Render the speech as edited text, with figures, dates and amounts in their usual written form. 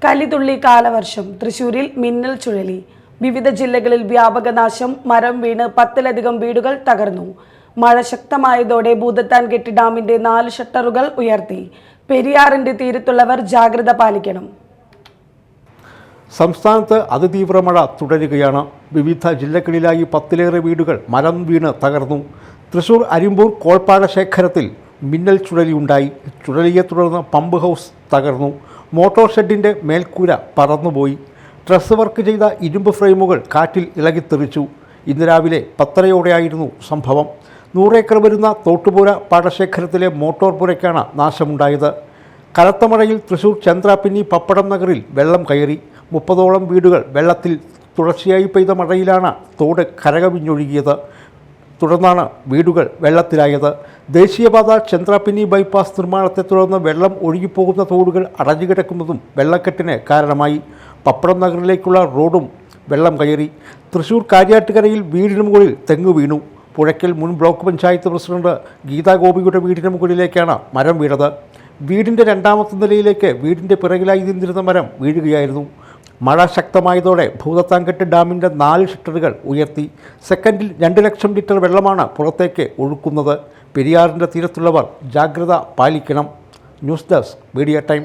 കലിതുള്ളി കാലവർഷം തൃശൂരിൽ മിന്നൽ ചുഴലി. വിവിധ ജില്ലകളിൽ വ്യാപക നാശം. മരം വീണ് 10ലധികം വീടുകൾ തകർന്നു. മഴ ശക്തമായതോടെ ഭൂതത്താൻകെട്ട് ഡാമിന്റെ 4 ഷട്ടറുകൾ ഉയർത്തി. പെരിയാറിന്റെ തീരത്തുള്ളവർ ജാഗ്രത പാലിക്കണം. സംസ്ഥാനത്ത് അതിതീവ്ര മഴ തുടരുകയാണ്. വിവിധ ജില്ലകളിലായി 10ലേറെ വീടുകൾ മരം വീണ് തകർന്നു. തൃശൂർ അരിമ്പൂർ കോൾപ്പാട ശേഖരത്തിൽ മിന്നൽ ചുഴലിയുണ്ടായി. ചുഴലിയെ തുടർന്ന് പമ്പ് ഹൗസ് തകർന്നു. മോട്ടോർ ഷെഡിൻ്റെ മേൽക്കൂര പറന്നുപോയി. ഡ്രസ് വർക്ക് ചെയ്ത ഇരുമ്പ് ഫ്രെയിമുകൾ കാറ്റിൽ ഇളകിത്തെറിച്ചു. ഇന്ന് രാവിലെ 10:30യോടെയായിരുന്നു സംഭവം. 100 ഏക്കർ വരുന്ന തോട്ടുപുര പാടശേഖരത്തിലെ മോട്ടോർ പുരയ്ക്കാണ് നാശമുണ്ടായത്. കനത്ത മഴയിൽ തൃശൂർ ചന്ദ്രാപിന്നി പപ്പടം നഗറിൽ വെള്ളം കയറി. 30ഓളം വീടുകൾ വെള്ളത്തിൽ. തുടർച്ചയായി പെയ്ത മഴയിലാണ് തോട് കരകവിഞ്ഞൊഴുകിയത്. തുടർന്നാണ് വീടുകൾ വെള്ളത്തിലായത്. ദേശീയപാത ചന്ദ്രാപിന്നി ബൈപ്പാസ് നിർമ്മാണത്തെ തുടർന്ന് വെള്ളം ഒഴുകിപ്പോകുന്ന തോടുകൾ അടഞ്ഞുകിടക്കുന്നതും വെള്ളക്കെട്ടിന് കാരണമായി. പപ്പടം നഗറിലേക്കുള്ള റോഡും വെള്ളം കയറി. തൃശൂർ കാര്യാട്ടുകരയിൽ വീടിന് മുകളിൽ തെങ്ങ് വീണു. പുഴയ്ക്കൽ മുൻ ബ്ലോക്ക് പഞ്ചായത്ത് പ്രസിഡന്റ് ഗീതാ ഗോപിയുടെ വീടിന് മുകളിലേക്കാണ് മരം വീണത്. വീടിൻ്റെ 2ാമത്തെ നിലയിലേക്ക് വീടിൻ്റെ പിറകിലായി നിന്നിരുന്ന മരം വീഴുകയായിരുന്നു. മഴ ശക്തമായതോടെ ഭൂതത്താൻകെട്ട് ഡാമിൻ്റെ 4 ഷട്ടറുകൾ ഉയർത്തി. സെക്കൻഡിൽ 2 ലക്ഷം ലിറ്റർ വെള്ളമാണ് പുറത്തേക്ക് ഒഴുക്കുന്നത്. പെരിയാറിൻ്റെ തീരത്തുള്ളവർ ജാഗ്രത പാലിക്കണം. News desk media time.